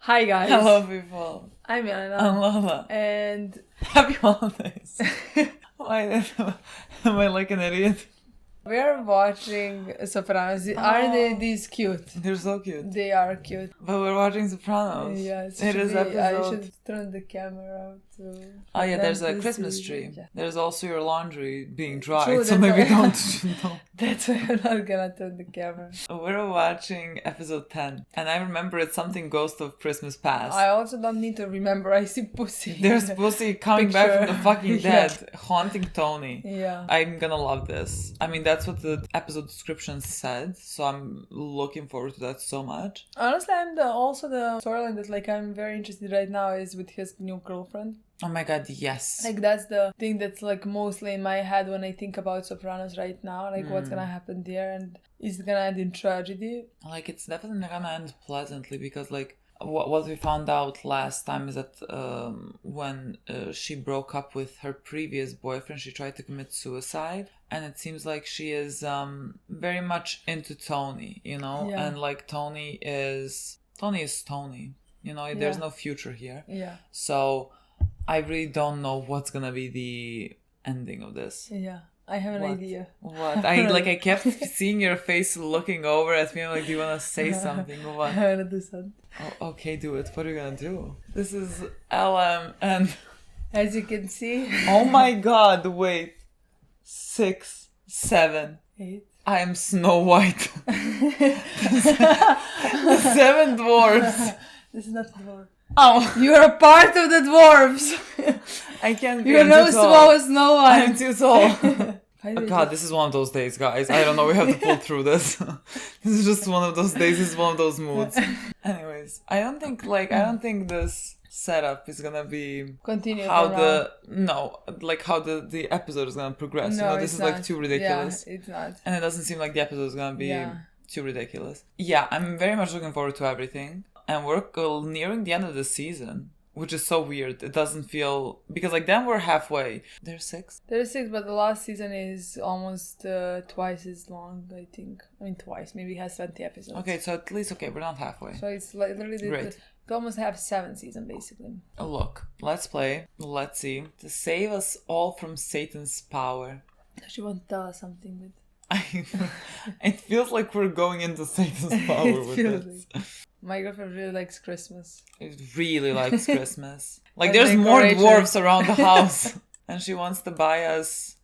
Hi guys. Hello people. I'm Milena. I'm Lola. And Happy holidays. Why am I like an idiot? we're watching Sopranos. Aren't they these cute? They're so cute. They are cute. But we're watching Sopranos. Yes. It is episode. I should turn the camera out to. Oh yeah, there's a to Christmas see. tree. Yeah. There's also your laundry being dried, True, so that's maybe why- don't. That's why I'm not gonna turn the camera. We're watching episode 10, and I remember it's something Ghost of Christmas Past. I also don't need to remember. I see pussy. There's pussy coming back from the Picture. fucking Yeah. dead, haunting Tony. Yeah. I'm gonna love this. I mean, that's what the episode description said, so I'm looking forward to that so much. Honestly, also the storyline that like I'm very interested right now is with his new girlfriend. Oh my god, yes. Like that's the thing that's like mostly in my head when I think about Sopranos right now. Like what's gonna happen there, and is it gonna end in tragedy? Like, it's definitely not gonna end pleasantly, because like what we found out last time is that when she broke up with her previous boyfriend, she tried to commit suicide, and it seems like she is very much into Tony, you know. Yeah. And like Tony is Tony, you know. There's Yeah. no future here. Yeah. So I really don't know what's gonna be the ending of this. Yeah. I have an What? idea. What? I kept seeing your face looking over at me. I'm like, do you wanna say something or I what? wanna do something. Oh, okay, do it. What are you gonna do? This is LM and As you can see. oh my god, wait. 6, 7. 8. I am Snow White. The 7 dwarves. This is not the dwarf. Oh, You are a part of the dwarves. I can't be. You're I'm no too small tall. as no I'm one. too tall. Why did God, this is one of those days, guys. I don't know. We have to pull through this. This is just one of those days. This is one of those moods. Anyways, I don't think this setup is gonna be continue how from now. how the episode is gonna progress. No, you know, this it's is like not. too ridiculous, Yeah, it's not. and it doesn't seem like the episode is gonna be Yeah. too ridiculous. Yeah, I'm very much looking forward to everything, and we're nearing the end of the season. Which is so weird. It doesn't feel... Because, like, then we're halfway. There's 6? There's 6, but the last season is almost twice as long, I think. I mean, twice. Maybe it has 20 episodes. Okay, so at least, we're not halfway. So it's like literally Great. to almost have 7 season, basically. Look, let's play. Let's see. To save us all from Satan's power. She won't tell us something, but... It feels like we're going into Satan's power It with feels this. My girlfriend really likes Christmas. It really likes Christmas. Like, And there's more decorations. dwarves around the house. And she wants to buy us...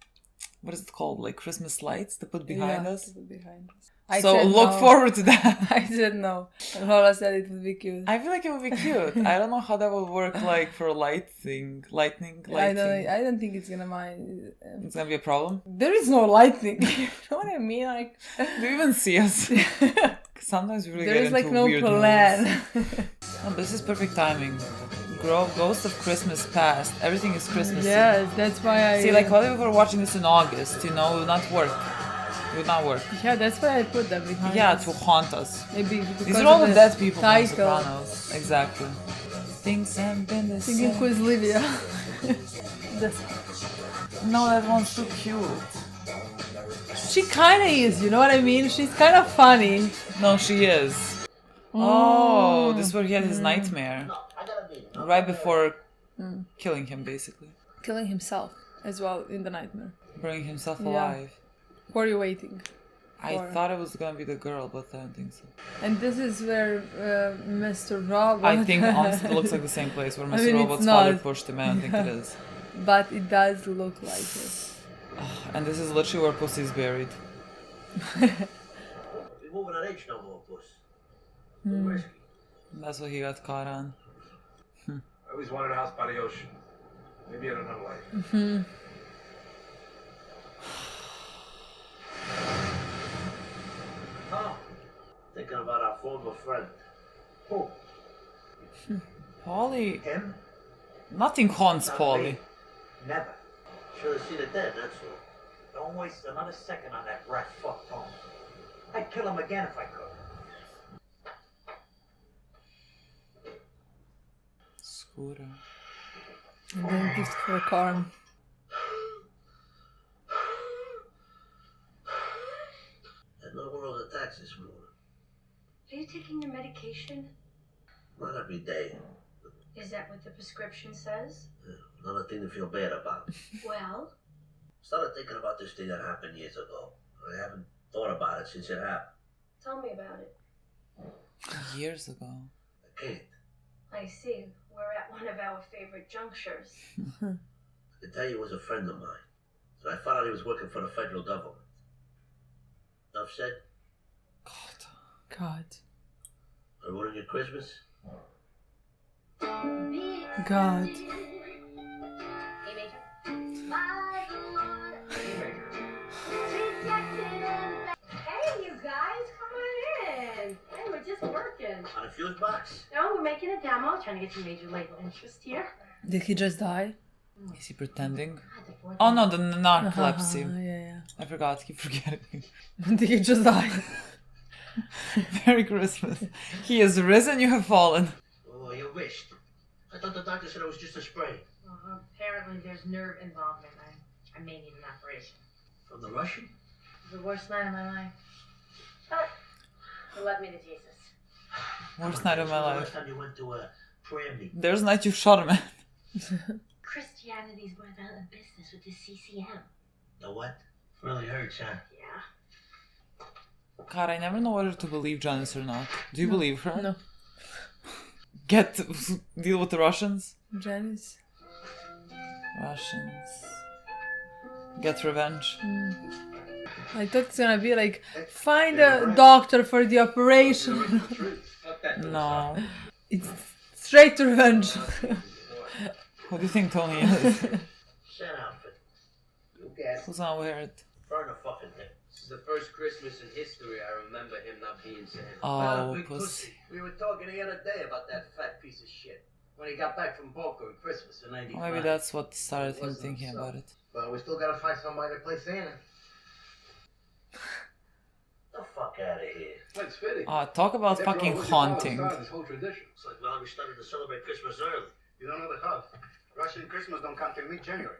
What is it called? Like, Christmas lights to put behind us? to put behind us. I So said look no. forward to that. I said no. And Lola said it would be cute. I feel like it would be cute. I don't know how that would work, like, for lightning. I don't think it's gonna mind. It's gonna be a problem. There is no lightning. You know what I mean? Like, Do you even see us? Sometimes we really there get is into like no weird plan. moods. Oh, this is perfect timing. Ghost of Christmas Past. Everything is Christmassy. Yes, that's why I... See, like, what if we were watching this in August, you know, it would not work. It would not work. Yeah, that's why I put them behind Yeah, us. to haunt us. Maybe because These are all of the dead people from title. Sopranos. Exactly. Things have been the Thinking same. who is Livia. That's... No, that one's so cute. She kinda is, you know what I mean? She's kind of funny. No, she is. Oh, this is where he had his nightmare. Right before killing him, basically. Killing himself as well in the nightmare. Burning himself Yeah. alive. Who are you waiting? I For- thought it was gonna be the girl, but I don't think so. And this is where Mr. Robot... I think honestly it looks like the same place where Mr. mean, it's Robot's father not. pushed him. I don't think it is. But it does look like it. And this is literally where Pussy's buried. We're moving an H no more, puss. Risky. That's what he got caught on. I always wanted a house by the ocean. Maybe in another life. Oh, thinking about our former friend. Who? Paulie. Him? Nothing haunts Not Paulie. me. Never. Should have seen it then, that's all. Don't waste another second on that rat fuck Tom. I'd kill him again if I could. Scooter. And then gift for Carm. And no world attacks this morning. Are you taking your medication? Not every day. Is that what the prescription says? Another thing to feel bad about. Well, Started thinking about this thing that happened years ago. I haven't thought about it since it happened. tell me about it. Years ago. I can't. I see. We're at one of our favorite junctures. I can tell you he was a friend of mine. So I found out he was working for the federal government. Enough said? God. I ruined your Christmas? God. Hey, you guys, come on in. Hey, we're just working. On a fuse box? No, we're making a demo, trying to get some major label interest here. Did he just die? Is he pretending? God, Oh no, the narcolepsy. Yeah. I forgot. Keep forgetting. Did he just die? Merry Christmas. He has risen, you have fallen. Oh, your wrist. I thought the doctor said it was just a sprain. Apparently there's nerve involvement. I may need an operation. From the Russian? The worst night of my life. But he led me to Jesus. Worst night of my Last life. time you went to a prayer meeting. There's a night you shot a man. Christianity's went out of business with the CCM. The what? Really hurts, huh? Yeah. God, I never know whether to believe Janice or not. Do you believe her? No. Deal with the Russians? Janice. Russians. Get revenge. I thought it's gonna be like, find a doctor for the operation. No. It's straight to revenge. Who do you think Tony is? Sand outfit. You guess. Who's gonna wear it? Burn the fucking thing. This is the first Christmas in history I remember him not being Santa. Oh, Big pussy. We were talking the other day about that fat piece of shit. When he got back from Boca on Christmas in '95. Maybe that's what started him thinking about it. Well, we still gotta find somebody to play Santa. The fuck out of here. That's fitting. Talk about fucking haunting. This whole tradition. It's like, well, we started to celebrate Christmas early. You don't know the cause. Russian Christmas don't come till mid-January.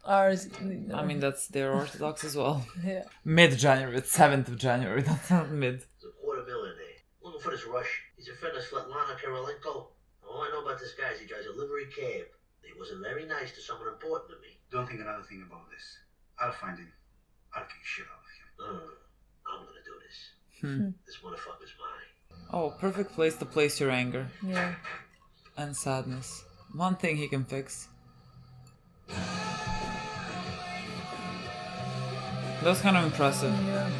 Ours. I mean, that's their Orthodox as well. Yeah. Mid-January, it's 7th of January, that's not mid. There's a $250,000 there. Looking for this Russian. He's a friend of Svetlana Kirilenko. All I know about this guy is he drives a livery cab. He wasn't very nice to someone important to me. Don't think another thing about this. I'll find him. I'll kick shit out of him. I'm gonna do this. This motherfucker's mine. Oh, perfect place to place your anger Yeah. and sadness. One thing he can fix. That's kind of impressive. Yeah.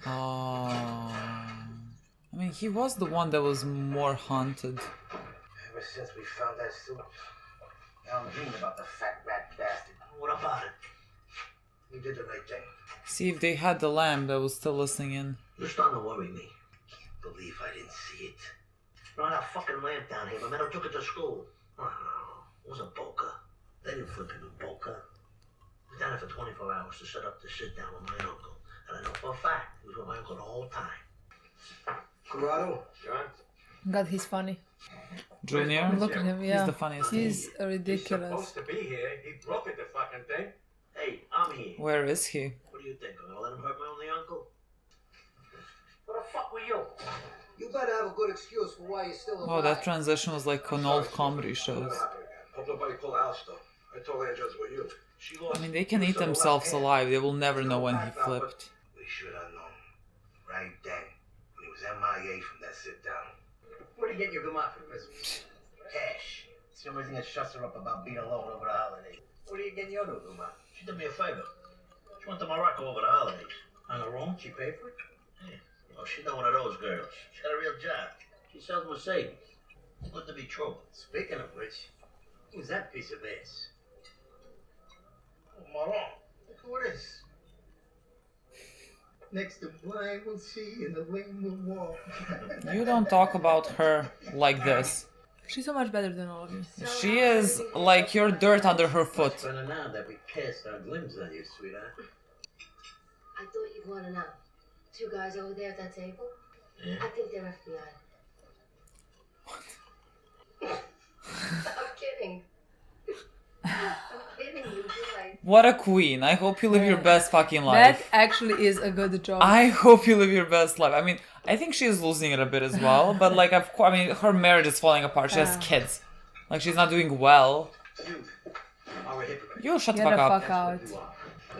Oh. I mean, he was the one that was more haunted. Ever since we found that suit, now I'm dreaming about the fat rat bastard. What about it? You did the right thing. See, if they had the lamp that was still listening in. You're starting to worry me. Can't believe I didn't see it. You know, that fucking lamp down here, my man took it to school. Oh, it was a Boca. They didn't flip him in Boca. He was down there for 24 hours to set up to sit down with my uncle. And I know for a fact he was with my uncle the whole time. Corrado, John. God, he's funny. Junior? Look at him, yeah. He's the funniest. He's ridiculous. Supposed to be here. He broke it, the fucking thing. Hey, I'm here. Where is he? What do you think? I'm gonna let him hurt my only uncle? What the fuck were you? You better have a good excuse for why you're still alive. Oh, that transition was like on old comedy shows. Hope nobody called Alistair. I told Angela it was you. She I lost. mean, they can eat themselves alive. They will never know when he flipped. We should have known. Right then. When he was MIA from that sit down. What are you getting your grandma for Christmas? Cash. It's the only thing that shuts her up about being alone over the holidays. What are you getting your new grandma? She did me a favor. She went to Morocco over the holidays. On her own? She paid for it? Yeah. Oh, she's not one of those girls. She got a real job. She sells Mercedes. Good to be true. Speaking of which, who's that piece of ass? Oh, Maron. Look who it is. Next to blind will see and the lame will walk. You don't talk about her like this. She's so much better than all of you. She is like your dirt under her foot. It's better now that we cast our glimpse on you, sweetheart. I thought you'd want to know. Two guys over there at that table? Yeah? I think they're FBI. I'm kidding. I'm kidding, you guys. What a queen. I hope you live your best fucking That life. actually is a good job. I hope you live your best life. I mean, I think she's losing it a bit as well, but like, of course, I mean, her marriage is falling apart. She has kids. Like, she's not doing well. You are a hypocrite. You shut the Get fuck the up. fuck out.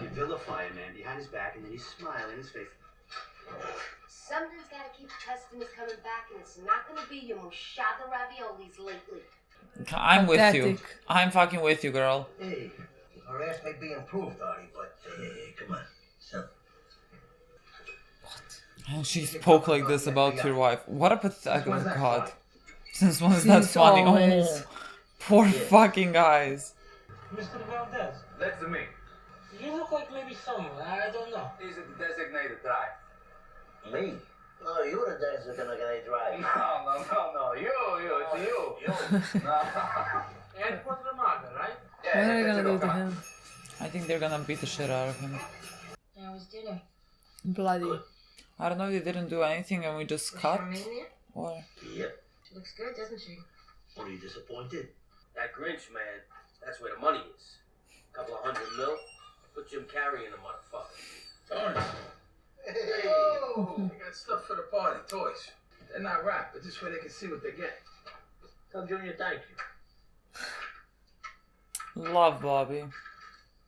You vilify a man behind his back and then you smile in his face. Something's gotta keep customers coming back, and it's not gonna be your mushaka raviolis lately. I'm with you. Pathetic. I'm fucking with you, girl. Hey, our ass may be improved, Arty, but come on. So, And she spoke like this about your wife. What a pathetic, oh god. Since when is that Since funny? always. Oh, poor fucking guys. Mr. Valdez, That's me. you look like maybe someone, I don't know. He's a designated drive. me? No, you're the guys that are gonna drive. No. You. It's you. No. And for the mother, right? What are they gonna do to him? I think they're gonna beat the shit out of him. How was dinner? Bloody. I don't know, they didn't do anything and we just cut. Charmaine there? Or Yep. She looks good, doesn't she? Are you disappointed? That Grinch, man, that's where the money is. Couple of $100 mil. Put Jim Carrey in the motherfucker. Tony. Hey! I got stuff for the party, toys. They're not wrapped, but this way they can see what they get. Tell Junior thank you. love Bobby.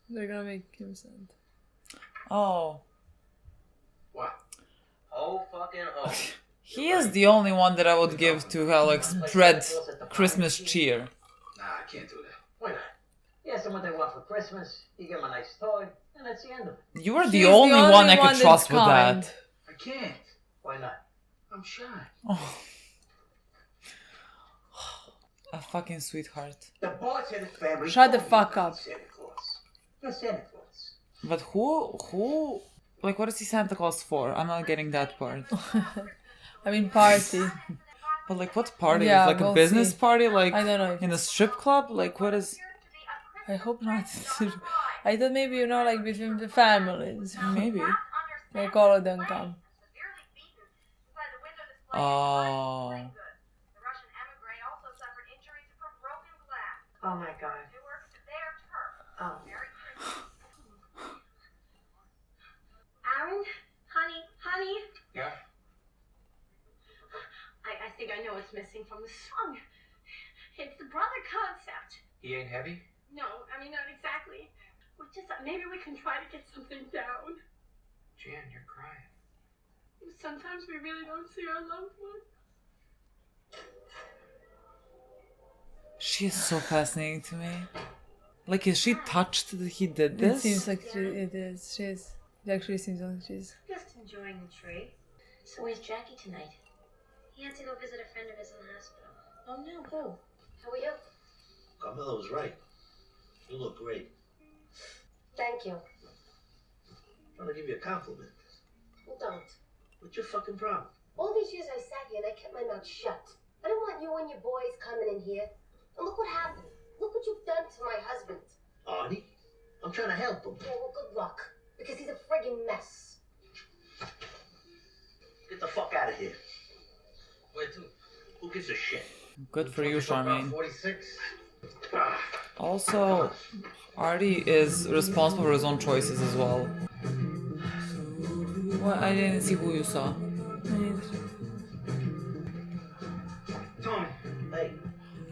They're gonna make him sad. Oh. What? Oh, fucking oh. He is the only one that I would give to like spread Christmas cheer. Nah, I can't do that. Why not? You ask them what they want for Christmas, you give them a nice toy, and that's the end of it. You are the He's only one I could that's trust with kind. that. I can't. Why not? I'm shy. Oh. A fucking sweetheart. The boss and his family. Shut the fuck up. Santa Claus. You're Santa Claus. But who, like, what is he Santa Claus for? I'm not getting that part. I mean, party. But like, what party? Yeah, Like a we'll business see. party? Like I don't know. in a strip club? Like what is? I hope not. I thought maybe, you know, like between the families. Maybe. Like all of them come. Oh. Oh my god. Oh. Aaron? Honey? Yeah? I think I know what's missing from the song. It's the brother concept. He ain't heavy? No, I mean, not exactly. We just maybe we can try to get something down. Jan, you're crying. Sometimes we really don't see our loved one. She is so fascinating to me. Like, is she touched that he did this? It seems like it is. She's. It actually seems like she's. Just enjoying the tree. So where's Jackie tonight? He had to go visit a friend of his in the hospital. Oh no, who? How are you? Carmela was right. You look great. Thank you. I'm trying to give you a compliment. Well, don't. What's your fucking problem? All these years I sat here and I kept my mouth shut. I don't want you and your boys coming in here. And look what happened. Look what you've done to my husband. Arty? I'm trying to help him. Yeah, well, good luck. Because he's a friggin' mess. Get the fuck out of here. Where to? Who gives a shit? Good for you, Charmaine. 46. Also, Arty is responsible for his own choices as well. What? I didn't see who you saw. Tony. Hey.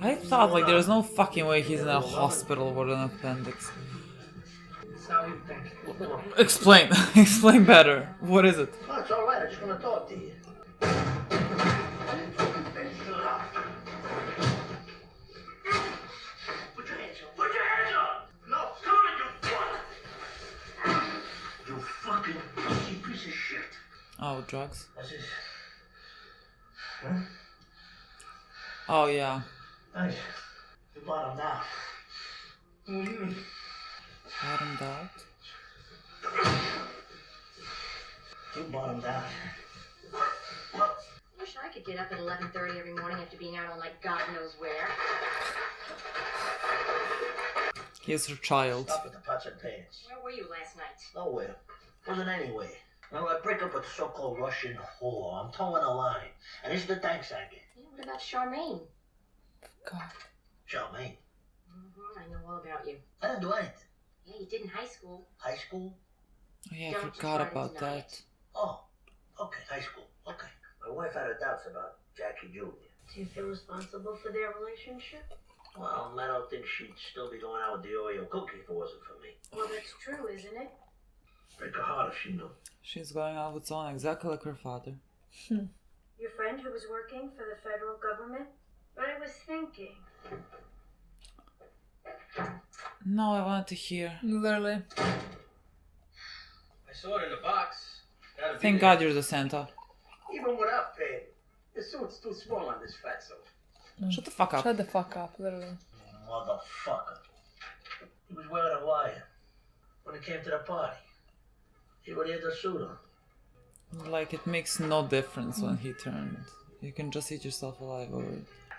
I thought like there's no fucking way he's in a hospital with an appendix. It's not what you think. Explain. Explain better. What is it? Oh, it's all right. I just want to talk to you. Put your hands up. Put your hands up. No, come on, you fuck. You fucking pussy piece of shit. Oh, drugs. What's this? Huh? Oh yeah. Nice. You bottomed out. What do you mean? Bottomed out. You bottomed out. I wish I could get up at 11:30 every morning after being out on like God knows where. He is her child. Stop with the pots and pans. Where were you last night? Nowhere. Wasn't anywhere. Now I break up with the so-called Russian whore. I'm towing a line. And this is the thanks I get. Yeah, what about Charmaine? God. Charmaine. I know all about you. I didn't do anything. Yeah, you did in high school. High school? Oh yeah, I Don't forgot try to about deny that. it. Oh, okay, high school. Okay. My wife had her doubts about Jackie Jr. Do you feel responsible for their relationship? Well, I don't think she'd still be going out with the Oreo cookie if it wasn't for me. Well, that's true, isn't it? Break her heart if she knew. She's going out with someone exactly like her father. Your friend who was working for the federal government? But I was thinking. No, I wanted to hear. Literally. I saw it in the box. Gotta be Thank there. God you're the Santa. Even without paying, the suit's too small on this fatso. Shut the fuck up. Shut the fuck up, literally. Motherfucker. He was wearing a wire when he came to the party. He would have the suit on. Like, it makes no difference when he turned. You can just eat yourself alive over it.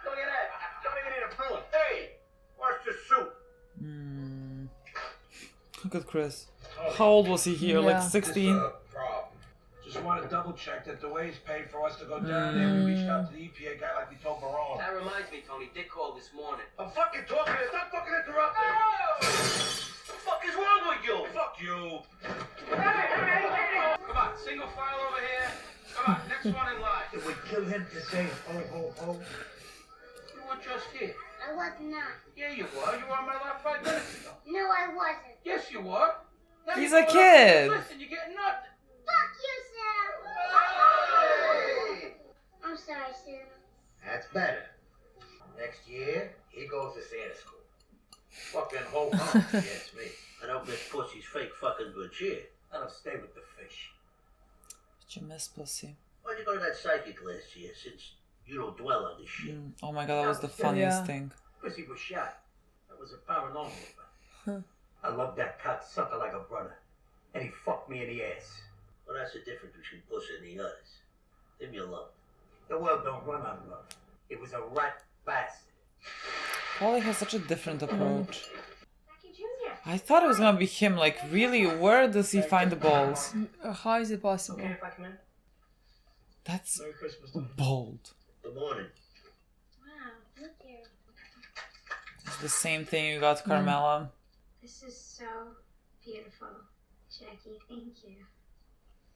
Look at that. Don't even need a prune. Hey, where's the suit? Look at Chris. How old was he here? Like Yeah. 16? Problem. Just want to double check that the waves paid for us to go down there. We reached out to the EPA guy like we told Barone. That reminds me, Tony. Dick called this morning. I'm fucking talking. Stop fucking interrupting. What the fuck is wrong with you? Fuck you. Come on, single file over here. Come on, next one in line. It would kill him to say ho ho ho. You were just here. I was not. Yeah, you were. You were on my lap 5 minutes ago. No, I wasn't. Yes, you were. Now He's you're a going kid. up- Listen, you're getting nothing. Fuck you, Sam! Hey! I'm sorry, Sam. That's better. Next year, he goes to Santa school. Fucking ho ho. Yes, me. I don't miss pussy's fake fucking good cheer. I don't stay with the fish. Did you miss pussy? Why'd you go to that psychic last year, since you don't dwell on this shit? Oh my god, that was the funniest Yeah. thing. Pussy was shot. That was a paranormal event. I love that cocksucker like a brother. And he fucked me in the ass. Well, that's the difference between pussy and the others. Him you love. The world don't run on love. It was a rat bastard. Paulie has such a different approach. Jackie Jr. I thought it was gonna be him. Like, really, where does he find the balls? How is it possible? Okay, if I come in. That's Merry Christmas. bold. Good morning. Wow, thank you. It's the same thing you got, Carmela. This is so beautiful. Jackie, thank you.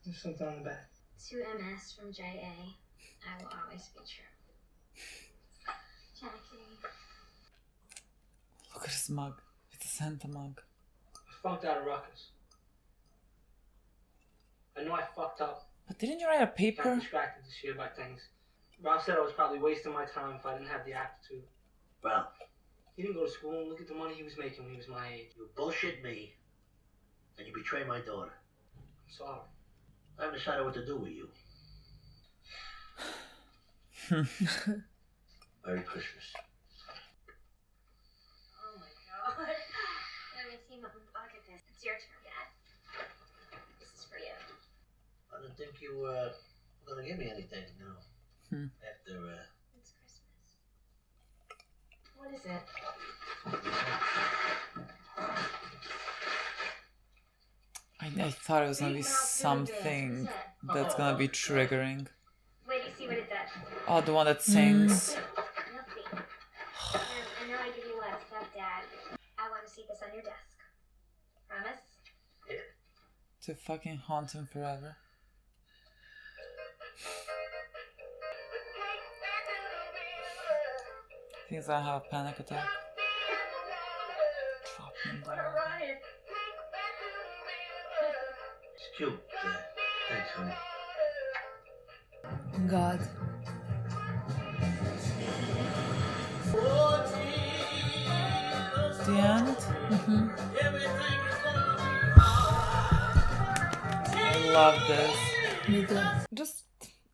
There's something on the back. To MS from JA, I will always be true. Jackie. Look at his mug. It's a Santa mug. I funked out of Ruckus. I know I fucked up. But didn't you write a Got paper? distracted this year by things. Rob said I was probably wasting my time if I didn't have the aptitude. Well, He didn't go to school and look at the money he was making when he was my age. you bullshit me, and you betray my daughter. I'm sorry. I haven't decided what to do with you. Merry Christmas. Oh my god. Let me see, Mom. Look at this. It's your turn, Dad. This is for you. I didn't think you were gonna give me anything now. After, It's Christmas. What is it? I thought it was gonna be something that's gonna be triggering. Wait, you see what it does? Oh, the one that sings. Nothing. I know I give you a lot of stuff, Dad. I want to see this on your desk. Promise? To fucking haunt him forever. I think he's gonna have a panic attack. Drop him down. Ryan. it's cute. Thanks, honey. God. The end? I love this. Me too. Just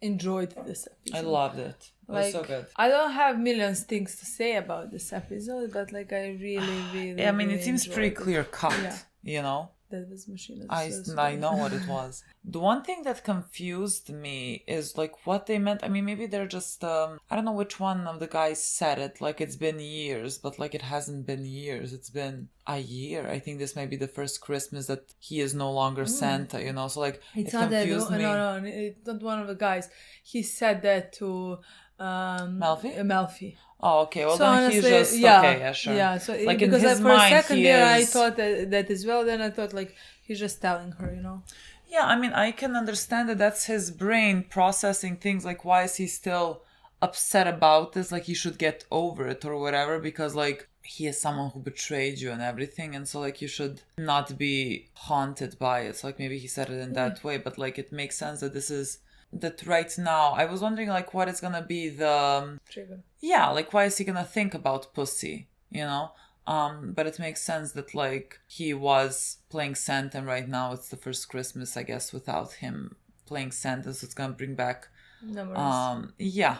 enjoyed this episode. I loved it. It was so Like, good. I don't have millions things to say about this episode, but like I really Yeah, I mean, really it seems enjoyed pretty it. clear cut, Yeah. you know? That was machine. I know what it was. The one thing that confused me is like what they meant. I mean, maybe they're just I don't know which one of the guys said it. Like it's been years, but like it hasn't been years. It's been a year. I think this may be the first Christmas that he is no longer Santa. You know, so like It's it not that. confused me. No, it's not one of the guys. He said that to Melfi. Oh, okay. Well, So then honestly, he's just okay. Yeah, sure. Yeah, so like in because his for a mind, second he there, I is... thought that as well. Then I thought like he's just telling her, you know. Yeah, I mean, I can understand that that's his brain processing things. Like, why is he still upset about this? Like, he should get over it or whatever, because like he is someone who betrayed you and everything, and so like you should not be haunted by it. So like maybe he said it in that way, but like it makes sense that this is that right now. I was wondering like what is gonna be the trigger. Yeah, like why is he gonna think about pussy? You know. But it makes sense that like he was playing Santa and right now it's the first Christmas, I guess, without him playing Santa, so it's gonna bring back memories. Yeah.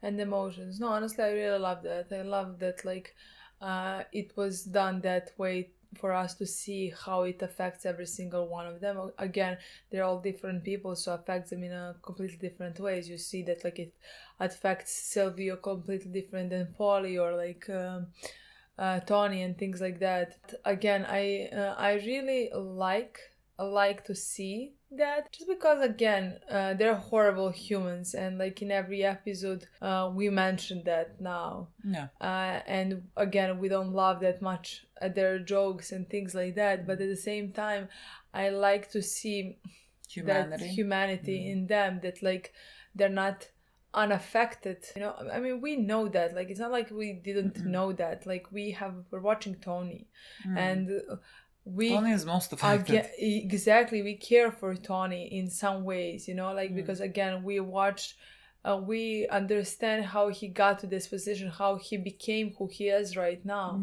And emotions. No, honestly, I really love that. I love that like it was done that way for us to see how it affects every single one of them. Again, they're all different people, so it affects them in a completely different ways. You see that like it affects Sylvia completely different than Polly or like Tony and things like that. Again, I really like to see that, just because again they're horrible humans, and like in every episode we mentioned that now. And again, we don't love that much their jokes and things like that, but at the same time I like to see that humanity in them, that like they're not unaffected, you know. I mean, we know that, like it's not like we didn't know that. Like we're watching Tony and Tony is most affected. Exactly, we care for Tony in some ways, you know, like because again we watched we understand how he got to this position, how he became who he is right now,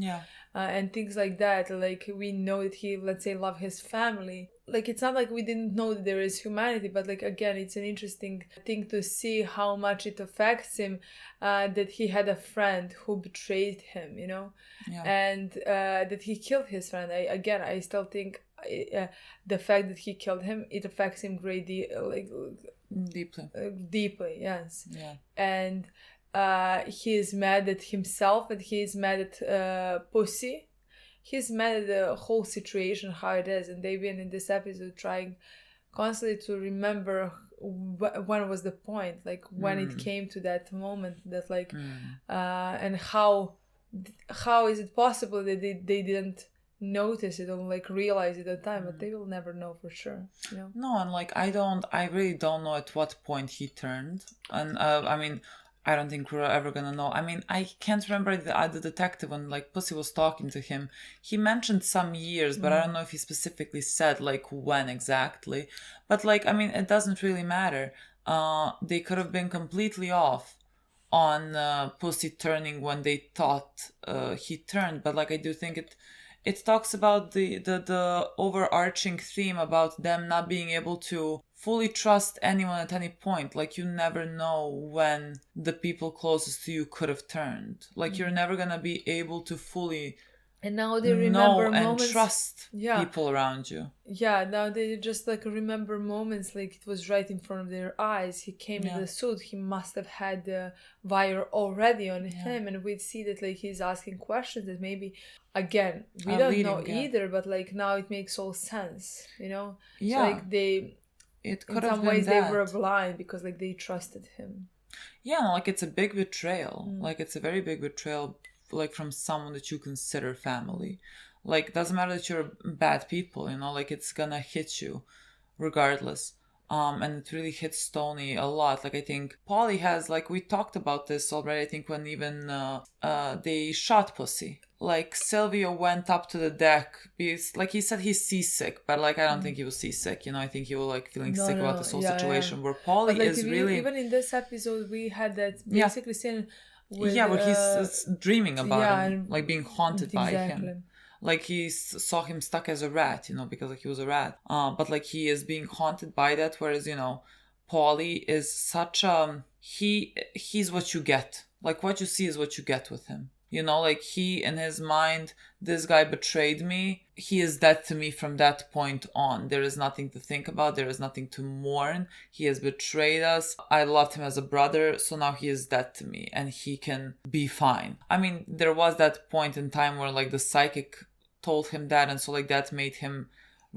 and things like that. Like we know that he, let's say, love his family. Like it's not like we didn't know that there is humanity, but like again, it's an interesting thing to see how much it affects him, that he had a friend who betrayed him, you know, and that he killed his friend. I still think the fact that he killed him, it affects him deeply, yes. And he is mad at himself, and he is mad at Pussy. He's mad at the whole situation, how it is, and they've been in this episode trying constantly to remember when was the point, like when it came to that moment, that like and how is it possible that they didn't notice it or like realize it at the time, but they will never know for sure, you know. No, and like I really don't know at what point he turned, and I mean, I don't think we're ever gonna know. I mean, I can't remember the detective when like Pussy was talking to him. He mentioned some years, but I don't know if he specifically said like when exactly. But like, I mean, it doesn't really matter. They could have been completely off on Pussy turning when they thought he turned. But like, I do think it talks about the overarching theme about them not being able to fully trust anyone at any point. Like you never know when the people closest to you could have turned. Like you're never gonna be able to fully and now they remember know moments, and trust people around you. Yeah, now they just like remember moments like it was right in front of their eyes. He came in the suit, he must have had the wire already on him, and we'd see that like he's asking questions that maybe, again, we don't know either, but like now it makes all sense, you know. So like it could in have some been ways that. they were blind because like they trusted him. Yeah, like it's a big betrayal. Like it's a very big betrayal, like from someone that you consider family. Like it doesn't matter that you're bad people, you know, like it's gonna hit you regardless. And it really hits Tony a lot. Like I think Polly has, like we talked about this already, I think when even they shot Pussy. Like Silvio went up to the deck because like he said he's seasick, but like I don't think he was seasick, you know. I think he was like feeling sick about this whole situation where Polly like, is really... Even in this episode we had that basically scene with, where he's dreaming about him, like being haunted by exactly. him. Like he saw him stuck as a rat, you know, because like he was a rat. But like he is being haunted by that, whereas, you know, Paulie is such he's what you get. Like what you see is what you get with him. You know, like he, in his mind, this guy betrayed me. He is dead to me from that point on. There is nothing to think about. There is nothing to mourn. He has betrayed us. I loved him as a brother, so now he is dead to me and he can be fine. I mean, there was that point in time where like the psychic told him that, and so like that made him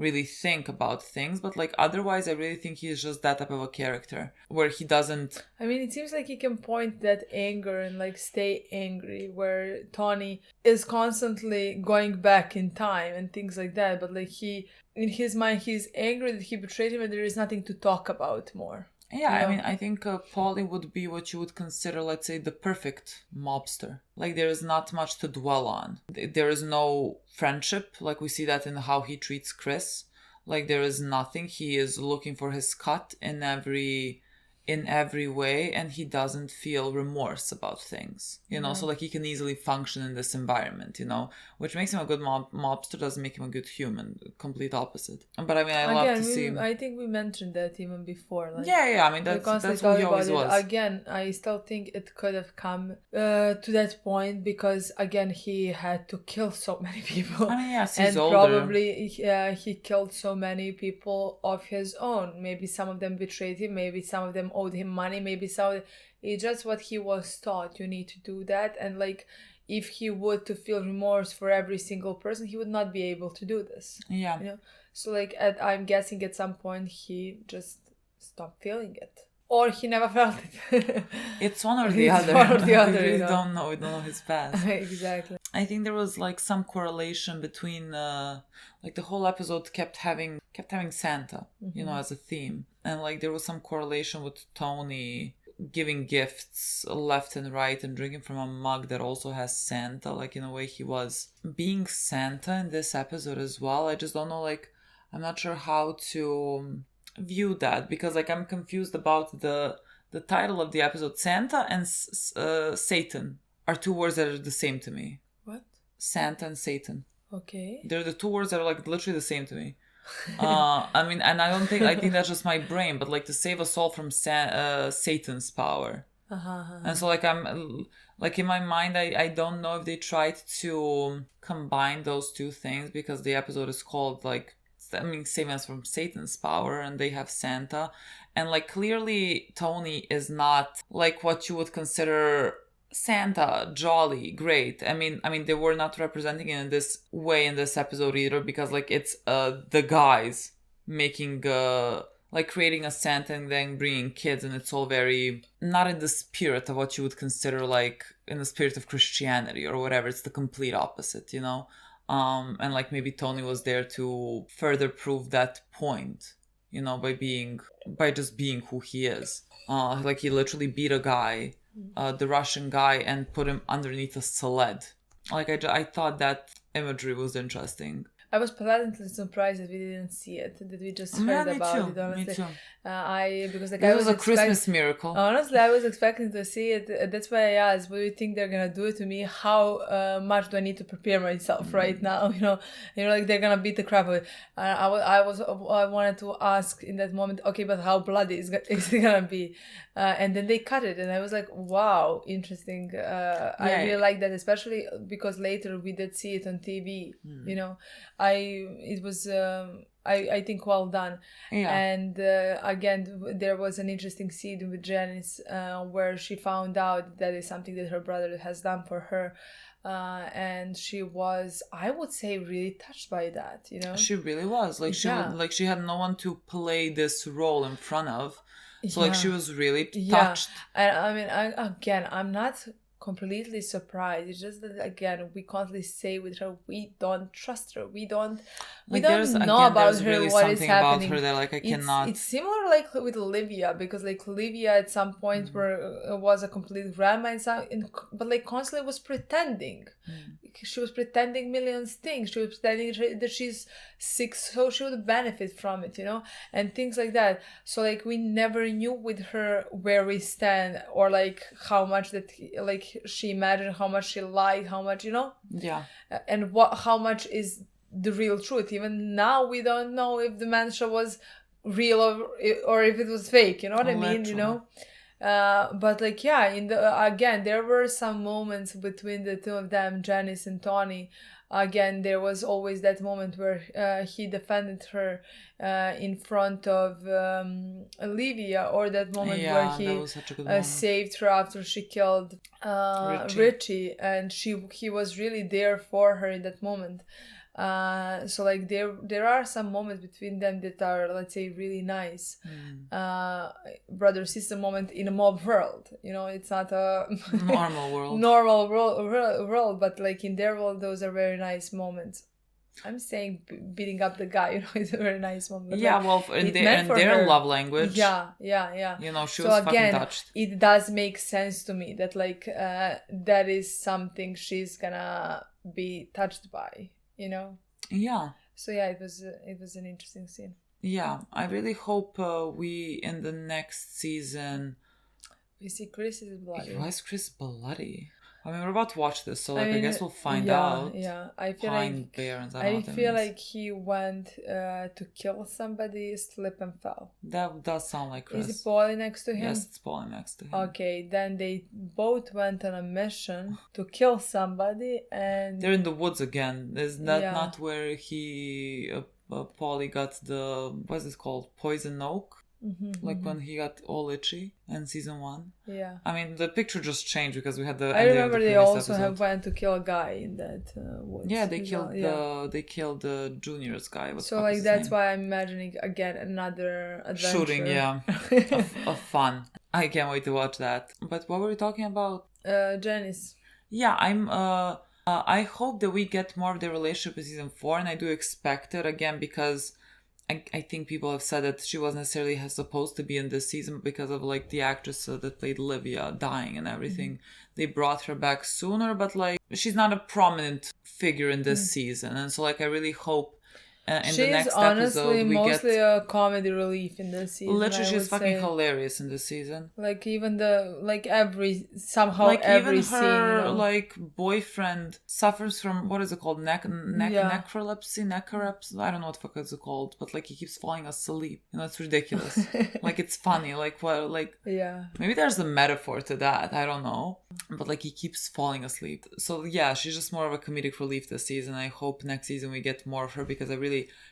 really think about things, but like otherwise I really think he's just that type of a character where he doesn't. I mean, it seems like he can point that anger and like stay angry, where Tony is constantly going back in time and things like that, but like he, in his mind, he's angry that he betrayed him and there is nothing to talk about more. Yeah, You know? I mean, I think Paulie would be what you would consider, let's say, the perfect mobster. Like, there is not much to dwell on. There is no friendship, like we see that in how he treats Chris. Like, there is nothing. He is looking for his cut in every way, and he doesn't feel remorse about things, you know. So like he can easily function in this environment, you know, which makes him a good mobster, doesn't make him a good human. Complete opposite. But I mean, I love to see him. I think we mentioned that even before. Like, yeah, I mean, that's who he always was. Again, I still think it could have come to that point because again he had to kill so many people. I mean, yes, he's and older. Probably he killed so many people of his own. Maybe some of them betrayed him. Maybe some of them owed him money. Maybe some. It's just what he was taught. You need to do that, and like if he would to feel remorse for every single person, he would not be able to do this. Yeah. You know? So like I'm guessing at some point he just stopped feeling it. Or he never felt it. It's one or the other. One or the other. We really you know? don't know. We don't know his past. Exactly. I think there was like some correlation between like the whole episode kept having Santa, you know, as a theme. And like there was some correlation with Tony giving gifts left and right and drinking from a mug that also has Santa. Like in a way he was being Santa in this episode as well. I just don't know, like I'm not sure how to view that, because like I'm confused about the title of the episode. Santa and Satan are two words that are the same to me. What? Santa and Satan. Okay. They're the two words that are like literally the same to me. I mean, and I think that's just my brain, but like to save us all from Satan's power. And so like I'm like in my mind I don't know if they tried to combine those two things, because the episode is called like, I mean, save us from Satan's power, and they have Santa, and like clearly Tony is not like what you would consider Santa, jolly, great. I mean they were not representing it in this way in this episode either, because like it's the guys making like creating a Santa and then bringing kids, and it's all very not in the spirit of what you would consider like in the spirit of Christianity or whatever. It's the complete opposite, you know. And like maybe Tony was there to further prove that point, you know, by just being who he is. Like he literally beat a guy, the Russian guy, and put him underneath a sled. Like I thought that imagery was interesting. I was pleasantly surprised that we didn't see it, that we just heard about it. Honestly, me too. Because like It was a Christmas miracle. Honestly, I was expecting to see it. That's why I asked, what do you think they're gonna do to me? How much do I need to prepare myself right now? You know, like they're gonna beat the crap out of it. I wanted to ask in that moment, okay, but how bloody is it gonna be? And then they cut it, and I was like, wow, interesting. I really like that, especially because later we did see it on TV. You know, it was I think well done. Yeah. And again, there was an interesting scene with Janice where she found out that is something that her brother has done for her. And she was, I would say, really touched by that, you know. She really was. Like she had no one to play this role in front of. So like she was really touched. And I mean, I'm not completely surprised. It's just that again we constantly say with her, we don't trust her, we don't know about her, really what is happening about her that like I cannot. It's similar like with Olivia, because like Olivia at some point was a complete grandma but like constantly was pretending. She was pretending millions things. She was pretending that she's sick so she would benefit from it, you know, and things like that. So like we never knew with her where we stand, or like how much that like she imagined, how much she lied, how much, you know, and how much is the real truth. Even now we don't know if the mantra was real or if it was fake, you know what I mean, you know. But like, yeah, in the again, there were some moments between the two of them, Janice and Tony. Again, there was always that moment where he defended her in front of Olivia, or that moment where that he was such a good moment. saved her after she killed Richie, and he was really there for her in that moment. So like there are some moments between them that are, let's say, really nice. Brother sister moment in a mob world, you know, it's not a normal world. normal world, but like in their world, those are very nice moments. I'm saying beating up the guy, you know, is a very nice moment. But Yeah, like, well, in their love language. Yeah. You know, she So was again, fucking touched. it does make sense to me that like that is something she's gonna be touched by, you know. Yeah. So yeah, it was an interesting scene. Yeah, I really hope we in the next season. We see Chris is bloody. Why is Chris bloody? I mean, we're about to watch this, so like, I mean, guess we'll find out. Yeah, I feel Pine like Barrens. I feel like he went to kill somebody, slip and fell. That does sound like Chris. Is it Paulie next to him? Yes, it's Paulie next to him. Okay, then they both went on a mission to kill somebody, and they're in the woods again. Is that not where he Paulie got the, what's it called, poison oak? Like when he got all itchy in season 1. Yeah. I mean, the picture just changed because we had the. I remember they also episode. went to kill a guy in that woods. Yeah, they killed the Junior's guy. So like that's why I'm imagining again another adventure. Shooting, yeah, of fun. I can't wait to watch that. But what were we talking about? Janice. Yeah, I'm. I hope that we get more of their relationship in season 4, and I do expect it again because. I think people have said that she wasn't necessarily supposed to be in this season because of like the actress that played Livia dying and everything. They brought her back sooner, but like she's not a prominent figure in this season, and so like I really hope in the next episode we mostly get a comedy relief in this season. literally she's fucking hilarious in this season. Like even every scene, even her, you know? Like boyfriend suffers from, what is it called, necrolepsy. I don't know what the fuck is it called, but like he keeps falling asleep. You know, it's ridiculous. Like it's funny. Like what? Like maybe there's a metaphor to that. I don't know, but like he keeps falling asleep. So yeah, she's just more of a comedic relief this season. I hope next season we get more of her because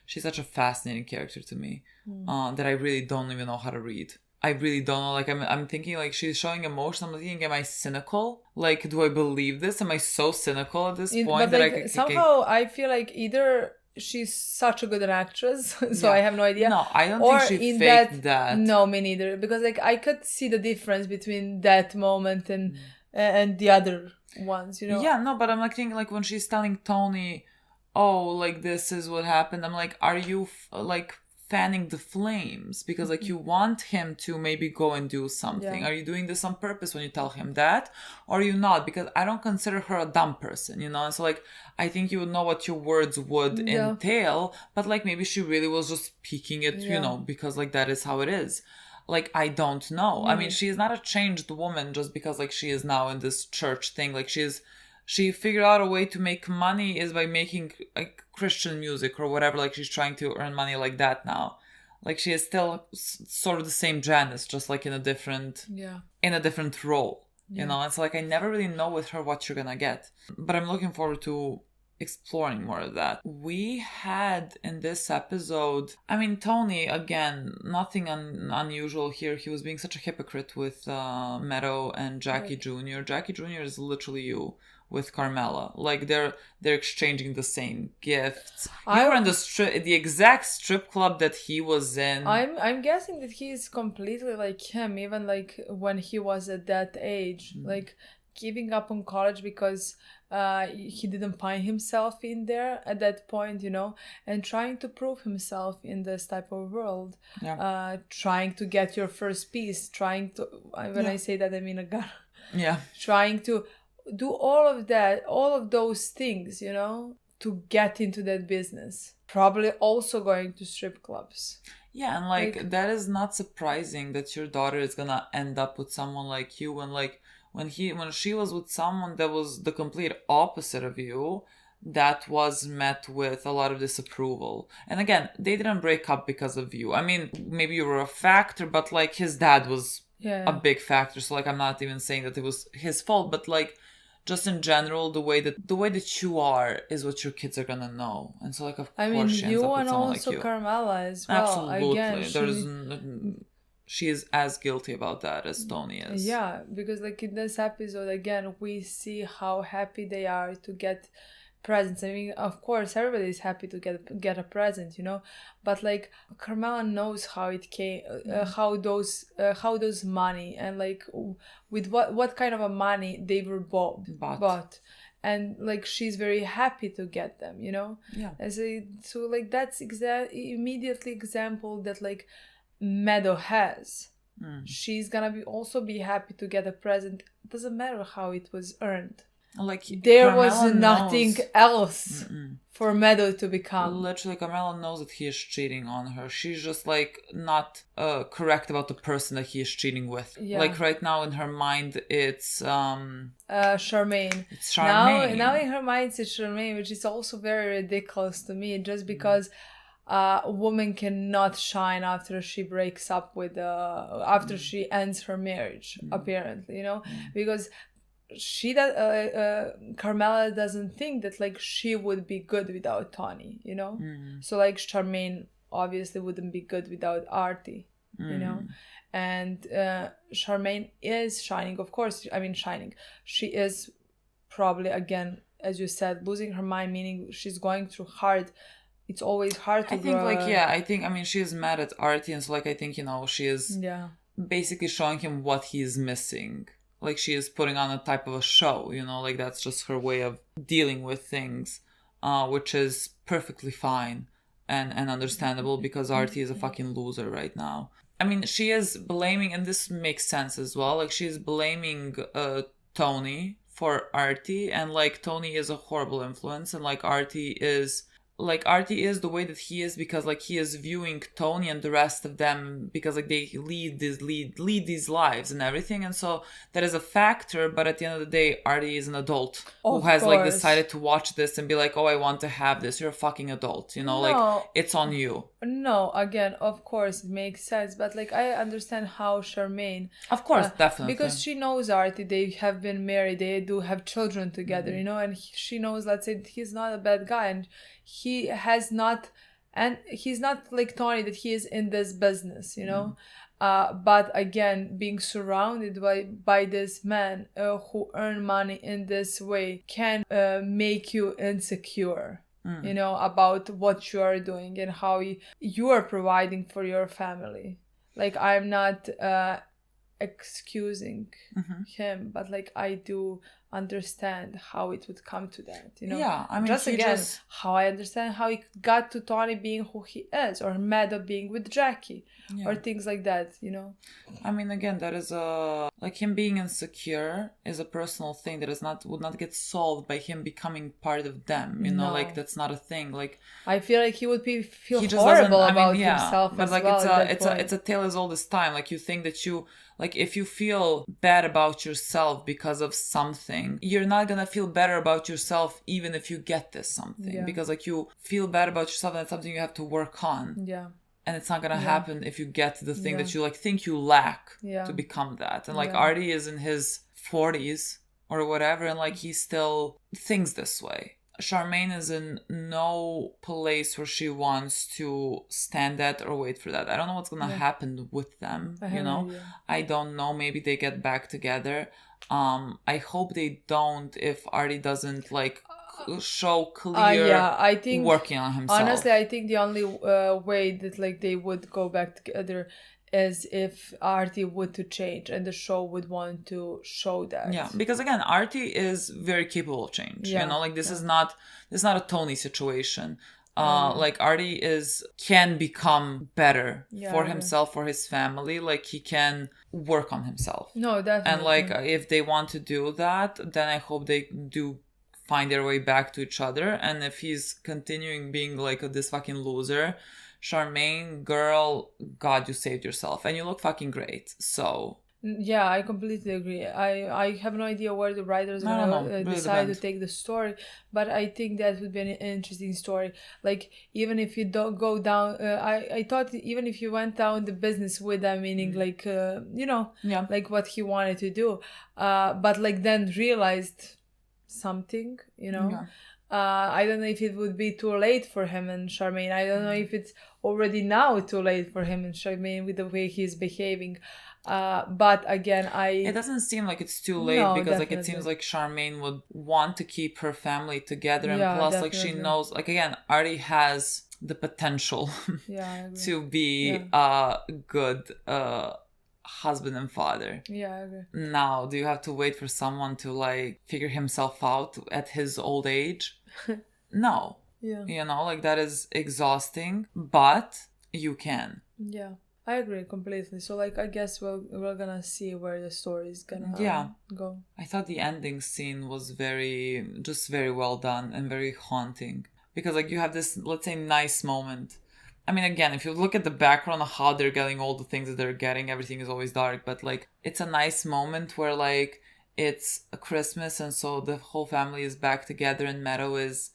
she's such a fascinating character to me that I really don't even know how to read. I really don't know. Like I'm thinking like she's showing emotion. I'm thinking, am I cynical? Like, do I believe this? Am I so cynical at this point that like, somehow I feel like either she's such a good actress, so I have no idea. No, I don't think she faked that. No, me neither. Because like I could see the difference between that moment and the other ones. You know? Yeah, no, but I'm like thinking like when she's telling Tony, oh, like this is what happened. I'm like, are you like fanning the flames because like you want him to maybe go and do something? Are you doing this on purpose when you tell him that, or are you not? Because I don't consider her a dumb person, you know. And so like I think you would know what your words would entail, but like maybe she really was just peeking it, you know, because like that is how it is. Like I don't know. I mean, she is not a changed woman just because like she is now in this church thing. Like she figured out a way to make money is by making like Christian music or whatever. Like she's trying to earn money like that now. Like she is still sort of the same Janice, just like in a different role, you know. And so like I never really know with her what you're gonna get, but I'm looking forward to exploring more of that. We had in this episode, I mean, Tony, again, nothing unusual here. He was being such a hypocrite with Meadow and Jackie Jr. Jackie Jr. is literally you with Carmela. Like they're exchanging the same gifts. You were in the exact strip club that he was in. I'm guessing that he's completely like him, even like when he was at that age, like giving up on college because he didn't find himself in there at that point, you know, and trying to prove himself in this type of world. Trying to get your first piece, I say that I mean a gun. Trying to do all of those things, you know, to get into that business. Probably also going to strip clubs. Yeah, and like that is not surprising that your daughter is gonna end up with someone like you, and like when she was with someone that was the complete opposite of you, that was met with a lot of disapproval. And again, they didn't break up because of you. I mean, maybe you were a factor, but like his dad was Yeah. a big factor. So like I'm not even saying that it was his fault, but like just in general, the way that you are is what your kids are gonna know. And so like of I course mean, she ends you up with and someone also like you. Carmela as well. Again, Absolutely. She is as guilty about that as Tony is. Yeah, because like in this episode again, we see how happy they are to get presents. I mean, of course, everybody is happy to get a present, you know, but like Carmela knows how it came, how those money and like with what kind of a money they were bought. And like she's very happy to get them, you know. Yeah. So like that's immediately example that like Meadow has. She's gonna also be happy to get a present. It doesn't matter how it was earned. Like there Carmela was nothing knows. else for Meadow to become. Literally, Carmela knows that he is cheating on her. She's just like not correct about the person that he is cheating with. Yeah. Like right now in her mind, it's Charmaine. It's Charmaine. Now in her mind it's Charmaine, which is also very ridiculous to me. Just because a woman cannot shine after she breaks up with after she ends her marriage, apparently, you know, because Carmela doesn't think that like she would be good without Tony, you know. So like Charmaine obviously wouldn't be good without Arty, you know. And Charmaine is shining, of course. I mean, shining. She is probably, again, as you said, losing her mind, meaning she's going through hard. It's always hard to I think I mean she is mad at Arty, and so like I think, you know, she is basically showing him what he is missing. Like she is putting on a type of a show, you know, like that's just her way of dealing with things, which is perfectly fine and understandable because Arty is a fucking loser right now. I mean, she is blaming, and this makes sense as well, like she is blaming Tony for Arty, and like Tony is a horrible influence, and like Arty is the way that he is because like he is viewing Tony and the rest of them because like they lead these lives and everything, and so that is a factor. But at the end of the day, Arty is an adult who has like decided to watch this and be like, oh, I want to have this. You're a fucking adult, you know. Like it's on you. No, again, of course it makes sense, but like I understand how Charmaine, of course, definitely, because she knows Arty, they have been married, they do have children together, you know, and she knows, let's say, he's not a bad guy, and he has not, and he's not like Tony, that he is in this business, you know. But again, being surrounded by this man who earn money in this way can make you insecure, you know, about what you are doing and how you are providing for your family. Like, I'm not excusing him, but like I do understand how it would come to that, you know. Yeah, I mean, how I understand how he got to Tony being who he is, or Meadow being with Jackie, or things like that, you know. I mean, again, that is like him being insecure is a personal thing that would not get solved by him becoming part of them, you know. Like that's not a thing. Like I feel like he would feel horrible about himself, but like it's a tale as old as time. Like you think that like if you feel bad about yourself because of something, you're not gonna feel better about yourself even if you get this something, because like you feel bad about yourself and it's something you have to work on. And it's not gonna happen if you get the thing that you like think you lack to become that. And like Arty is in his 40s or whatever, and like he still thinks this way. Charmaine is in no place where she wants to stand at or wait for that. I don't know what's gonna happen with them, you know. I don't know, maybe they get back together. I hope they don't if Arty doesn't like show clear I think working on himself. Honestly, I think the only way that like they would go back together is if Arty would to change and the show would want to show that. Yeah, because again, Arty is very capable of change. You know, like this is not a Tony situation. Like Arty can become better for himself, for his family. Like he can work on himself. No, definitely. And like if they want to do that, then I hope they do find their way back to each other. And if he's continuing being like this fucking loser, Charmaine, girl, God, you saved yourself and you look fucking great. So Yeah, I completely agree. I have no idea where the writers are gonna Really decide to depends. take the story, but I think that would be an interesting story. Like even if you don't go down, I thought even if you went down the business with them, meaning like Yeah. like what he wanted to do, but like then realized something, Yeah. I don't know if it would be too late for him and Charmaine. I don't know if it's already now too late for him and Charmaine with the way he's behaving. But again, It doesn't seem like it's too late No, because like it definitely. seems like Charmaine would want to keep her family together, and Yeah, plus like she definitely. knows, like again, Arty has the potential Yeah, I agree. to be Yeah. a good husband and father. Yeah, I agree. Now, do you have to wait for someone to like figure himself out at his old age? No. Yeah. Like that is exhausting, but you can. Yeah. I agree completely. So like I guess we're gonna see where the story is gonna go. I thought the ending scene was very well done and very haunting. Because like you have this, let's say, nice moment. I mean, again, if you look at the background of how they're getting all the things that they're getting, everything is always dark. But like it's a nice moment where like it's a Christmas and so the whole family is back together and Meadow is,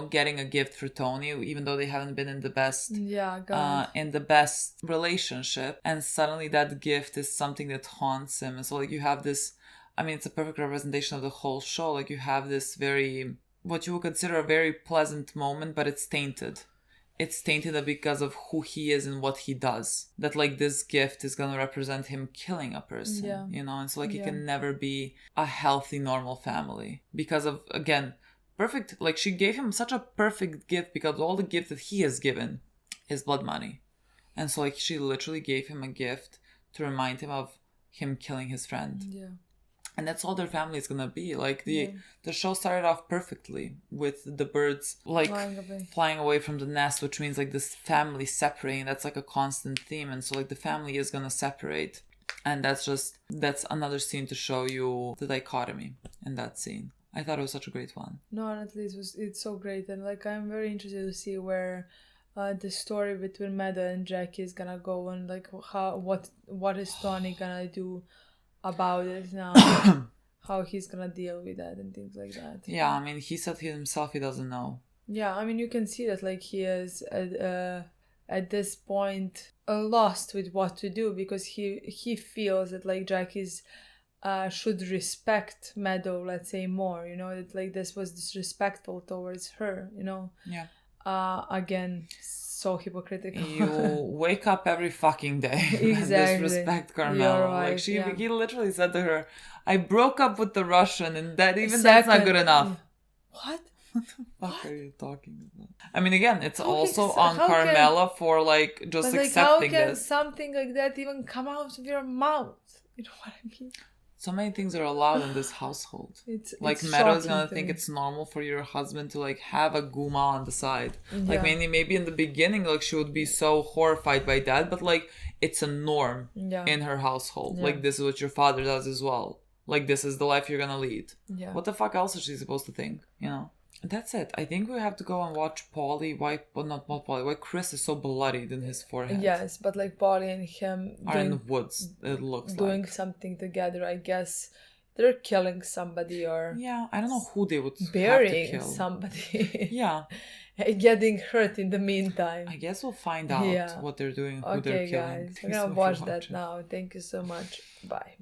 getting a gift for Tony, even though they haven't been in the best relationship, and suddenly that gift is something that haunts him. And so like you have this, I mean, it's a perfect representation of the whole show. Like you have this very, what you would consider a very pleasant moment, but it's tainted. It's tainted because of who he is and what he does. That like this gift is gonna represent him killing a person, and so like it can never be a healthy, normal family because of, again, perfect, like she gave him such a perfect gift because all the gift that he has given is blood money. And so like she literally gave him a gift to remind him of him killing his friend. Yeah. And that's all their family is gonna be. Like the show started off perfectly with the birds like flying away from the nest, which means like this family separating. That's like a constant theme. And so like the family is gonna separate. And that's another scene to show you the dichotomy in that scene. I thought it was such a great one. No, honestly, it's so great, and like I'm very interested to see where the story between Meadow and Jackie is gonna go, and like what is Tony gonna do about it now, how he's gonna deal with that and things like that. Yeah, I mean, he said himself he doesn't know. Yeah, I mean, you can see that like he is at this point lost with what to do because he feels that like Jackie's should respect Meadow, let's say, more, that like this was disrespectful towards her, Yeah. Again, so hypocritical. You wake up every fucking day Exactly. disrespect Carmela. Right, like he literally said to her, I broke up with the Russian and that's not good enough. What? What the fuck are you talking about? I mean, again, it's also on Carmela for like just accepting how can this. Something like that even come out of your mouth? You know what I mean? So many things are allowed in this household. It's Meadow's gonna think it's normal for your husband to like have a guma on the side. Yeah. Like maybe in the beginning, like she would be so horrified by that, but like it's a norm in her household. Yeah. Like this is what your father does as well. Like this is the life you're gonna lead. Yeah. What the fuck else is she supposed to think? That's it. I think we have to go and watch Paulie. Why Chris is so bloodied in his forehead. Yes, but like Paulie and him are in the woods, it looks doing something together. I guess they're killing somebody or... Yeah, I don't know who they would burying have to kill. Somebody. Yeah. Getting hurt in the meantime. I guess we'll find out what they're doing, who they're killing. Okay, guys. I'm gonna watch that now. Thank you so much. Bye.